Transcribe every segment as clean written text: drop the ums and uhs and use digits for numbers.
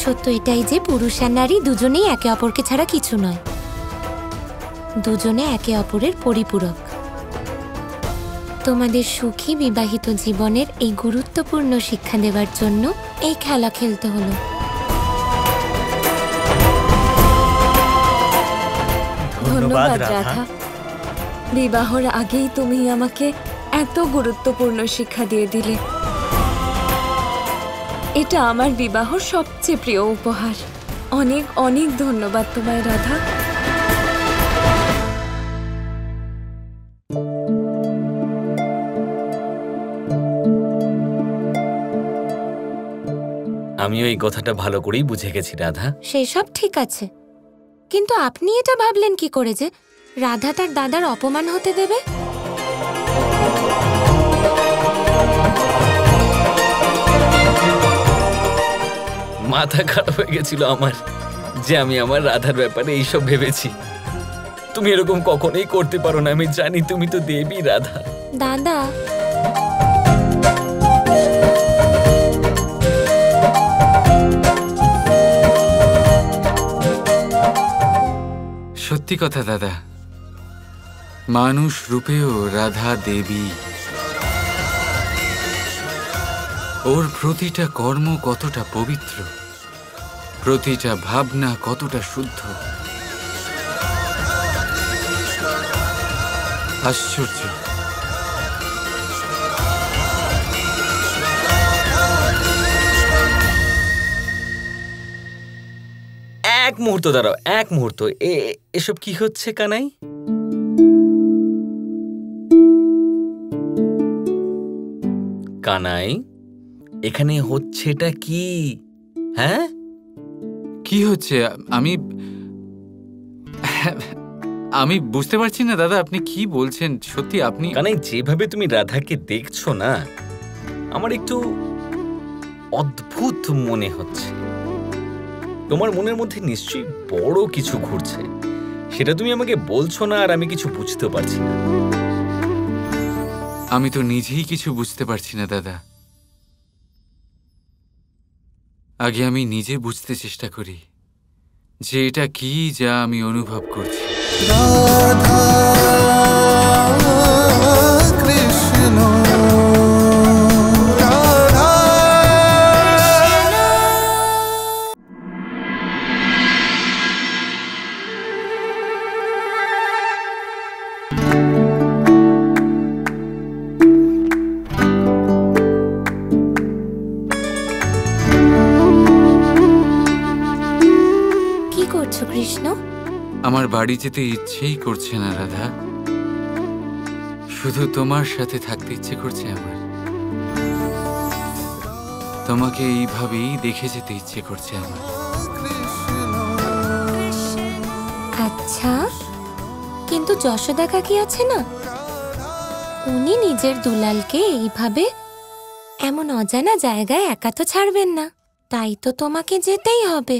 সত্য এটাই যে পুরুষ আর নারী দুজনেই একে অপরকে ছাড়া কিছু নয়, দুজনে একে অপরের পরিপূরক। তোমাদের সুখী বিবাহিত জীবনের এই গুরুত্বপূর্ণ শিক্ষা দেওয়ার জন্য এই খেলা খেলতে হলো। ধন্যবাদ রাধা। বিবাহর আগেই তুমি আমাকে এত গুরুত্বপূর্ণ শিক্ষা দিয়ে দিলে। এটা আমার বিবাহর সবচেয়ে প্রিয় উপহার। অনেক অনেক ধন্যবাদ তোমায় রাধা। আমিও এই কথাটা ভালো করেই বুঝে গেছি রাধা। সেসব ঠিক আছে, কিন্তু আপনি এটা ভাবলেন কি করে যে রাধা তার দাদার অপমান হতে দেবে? মাথা খারাপ হয়ে গেছিল আমার যে আমি আমার রাধার ব্যাপারে এইসব ভেবেছি। তুমি এরকম কখনোই করতে পারো না, আমি জানি। তুমি তো দেবী রাধা। দাদা, সত্যি কথা দাদা, মানুষ রূপেও রাধা দেবী। ওর প্রতিটা কর্ম কতটা পবিত্র, প্রতিটা ভাবনা কতটা শুদ্ধ। আশ্চর্য। এক মুহূর্ত দাঁড়াও, এক মুহূর্ত। এসব কি হচ্ছে কানাই? কানাই, এখানে হচ্ছেটা কি? হ্যাঁ, কি হচ্ছে? আমি বুঝতে পারছি না দাদা, আপনি কি বলছেন। সত্যি আপনি কানাই, যেভাবে তুমি রাধাকে দেখছো না, আমার একটু অদ্ভুত মনে হচ্ছে। তোমার মনের মধ্যে নিশ্চয়ই বড় কিছু ঘুরছে, সেটা তুমি আমাকে বলছো না, আর আমি কিছু বুঝতে পারছি না। আমি তো নিজেই কিছু বুঝতে পারছি না দাদা। আগে আমি নিজে বুঝতে চেষ্টা করি যে এটা কি যা আমি অনুভব করছি। রাধা কৃষ্ণ কৃষ্ণ, আমার বাড়ি যেতে ইচ্ছেই করছে না রাধা, শুধু তোমার সাথে থাকতে ইচ্ছে করছে আমার। তোমাকে এইভাবেই দেখে যেতে ইচ্ছে করছে আমার। আচ্ছা, কিন্তু যশোদা কাকি আছে না, উনি নিজের দুলালকে এইভাবে এমন অজানা জায়গায় একা তো ছাড়বেন না, তাই তো তোমাকে যেতেই হবে।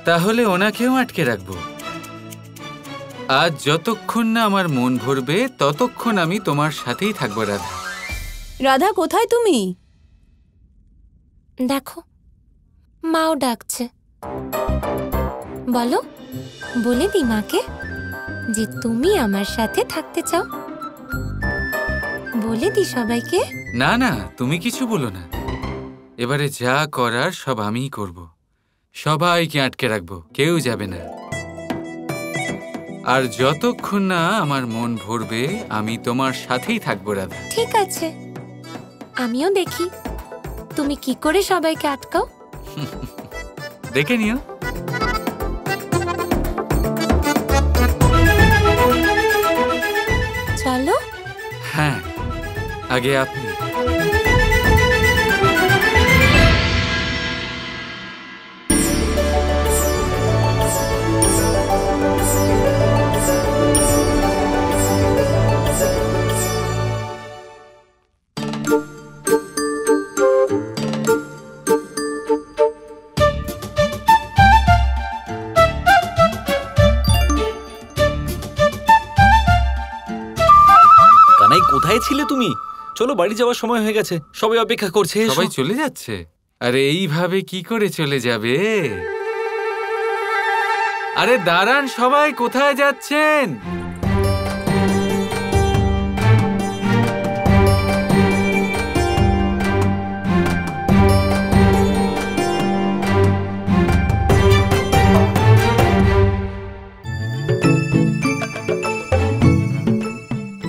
তাহলে ওনাকেও আটকে রাখবো। আজ যতক্ষণ না আমার মন ভরবে ততক্ষণ আমি তোমার সাথেই থাকবো রাধা। রাধা, কোথায় তুমি? দেখো, মাও ডাকছে। বলো, বলে দি মাকে যে তুমি আমার সাথে থাকতে চাও। বলে দি সবাইকে। না না, তুমি কিছু বলো না। এবারে যা করার সব আমিই করব। সবাইকে আটকে রাখবো, কেউ যাবে না। আর যতক্ষণ না আমার মন ভরবে আমি তোমার সাথেই থাকবো রাধা। ঠিক আছে, আমিও দেখি তুমি কি করে সবাইকে আটকাও। দেখে নিও। চলো। হ্যাঁ, আগে আপনি। কোথায় ছিলে তুমি? চলো, বাড়ি যাওয়ার সময় হয়ে গেছে, সবাই অপেক্ষা করছে। এসো। সবাই চলে যাচ্ছে? আরে এইভাবে কি করে চলে যাবে? আরে দাঁড়ান, সবাই কোথায় যাচ্ছেন?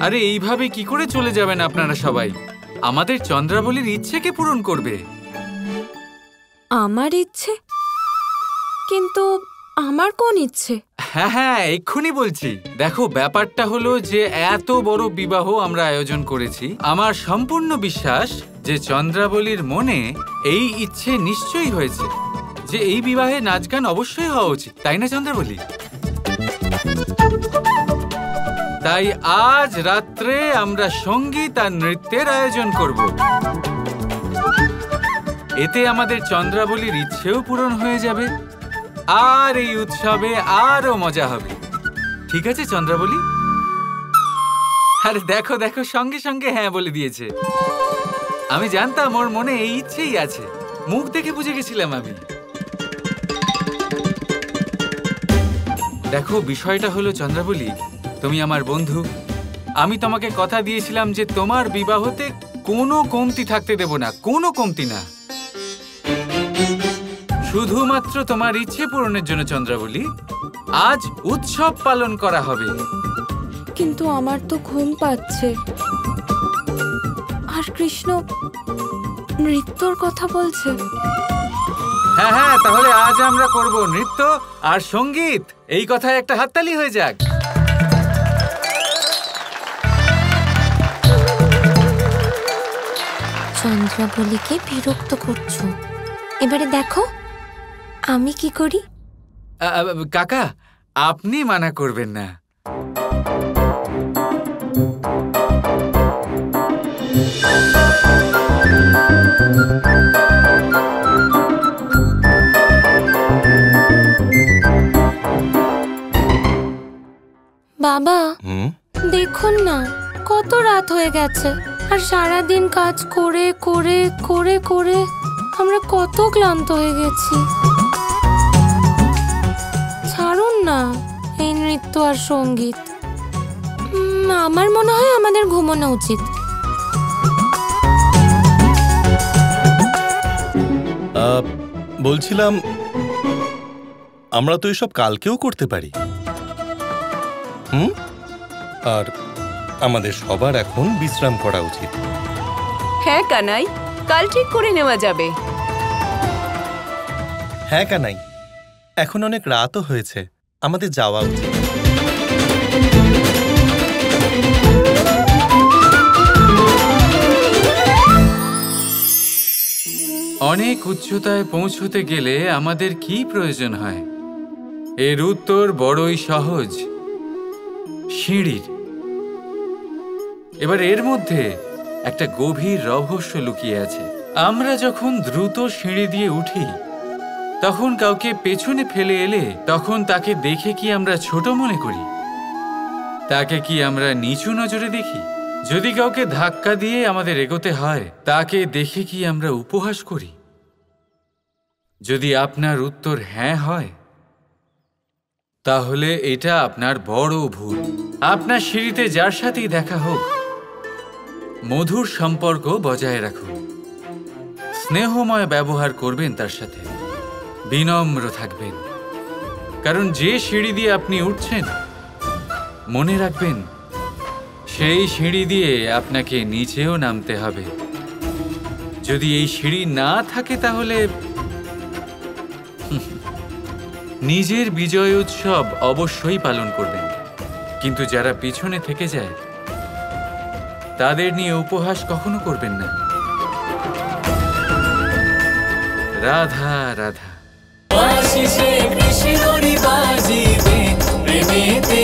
আরে এইভাবে কি করে চলে যাবেন আপনারা সবাই? আমাদের চন্দ্রাবলীর ইচ্ছেকে পূরণ করবে। আমার ইচ্ছে? কিন্তু আমার কোন ইচ্ছে? হ্যাঁ হ্যাঁ, এক্ষুনি বলছি। দেখো, ব্যাপারটা হলো যে এত বড় বিবাহ আমরা আয়োজন করেছি। আমার সম্পূর্ণ বিশ্বাস যে চন্দ্রাবলীর মনে এই ইচ্ছে নিশ্চয়ই হয়েছে যে এই বিবাহে নাচ গান অবশ্যই হওয়া উচিত, তাই না চন্দ্রাবলী? তাই আজ রাত্রে আমরা সঙ্গীত আর নৃত্যের আয়োজন করব। এতে আমাদের চন্দ্রাবলীর ইচ্ছেও পূরণ হয়ে যাবে, আর এই উৎসবে আরো মজা হবে। ঠিক আছে চন্দ্রাবলী? আরে দেখো দেখো, সঙ্গে সঙ্গে হ্যাঁ বলে দিয়েছে। আমি জানতাম ওর মনে এই ইচ্ছেই আছে, মুখ দেখে বুঝে গেছিলাম আমি। দেখো, বিষয়টা হলো চন্দ্রাবলী, তুমি আমার বন্ধু। আমি তোমাকে কথা দিয়েছিলাম যে তোমার বিবাহতে কোনো কমতি থাকতে দেব না, কোনো কমতি না। শুধুমাত্র তোমার ইচ্ছে পূরণের জন্য চন্দ্রাবলী আজ উৎসব পালন করা হবে। কিন্তু আমার তো ঘুম পাচ্ছে। আর কৃষ্ণ নৃত্যর কথা বলছে। হ্যাঁ হ্যাঁ, তাহলে আজ আমরা করব নৃত্য আর সঙ্গীত। এই কথায় একটা হাততালি হয়ে যাক। চন্দ্রাবলীকে বিরক্ত করছো। এবারে দেখো আমি কি করি। কাকা, আপনি মানা করবেন না। বাবা, দেখুন না কত রাত হয়ে গেছে, আর সারাদিন কাজ করে করে করে করে আমরা কত ক্লান্ত হয়ে গেছি। ছাড়ুন না এই নৃত্য আর সঙ্গীত। আমার মনে হয় আমাদের ঘুমানো উচিত। বলছিলাম, আমরা তো এসব কালকেও করতে পারি। আর আমাদের সবার এখন বিশ্রাম করা উচিত। হ্যাঁ কানাই, কাল ঠিক করে নেওয়া যাবে। হ্যাঁ কানাই, এখন অনেক রাতও হয়েছে, আমাদের যাওয়া উচিত। অনেক উচ্চতায় পৌঁছতে গেলে আমাদের কি প্রয়োজন হয়? এর উত্তর বড়ই সহজ, সিঁড়ির। এবার এর মধ্যে একটা গভীর রহস্য লুকিয়ে আছে। আমরা যখন দ্রুত সিঁড়ি দিয়ে উঠি, তখন কাউকে পেছনে ফেলে এলে তখন তাকে দেখে কি আমরা ছোট মনে করি? তাকে কি আমরা নিচু নজরে দেখি? যদি কাউকে ধাক্কা দিয়ে আমাদের এগোতে হয়, তাকে দেখে কি আমরা উপহাস করি? যদি আপনার উত্তর হ্যাঁ হয়, তাহলে এটা আপনার বড় ভুল। আপনার সিঁড়িতে যার সাথেই দেখা হোক, মধুর সম্পর্ক বজায় রাখুন, স্নেহময় ব্যবহার করবেন তার সাথে, বিনম্র থাকবেন। কারণ যে সিঁড়ি দিয়ে আপনি উঠছেন, মনে রাখবেন সেই সিঁড়ি দিয়ে আপনাকে নিচেও নামতে হবে। যদি এই সিঁড়ি না থাকে তাহলে নিজের বিজয় উৎসব অবশ্যই পালন করবেন, কিন্তু যারা পিছনে থেকে যায় তাদের নিয়ে উপহাস কখনো করবেন না। রাধা রাধা। কৃষ্ণ বাজিবে প্রেমেতে।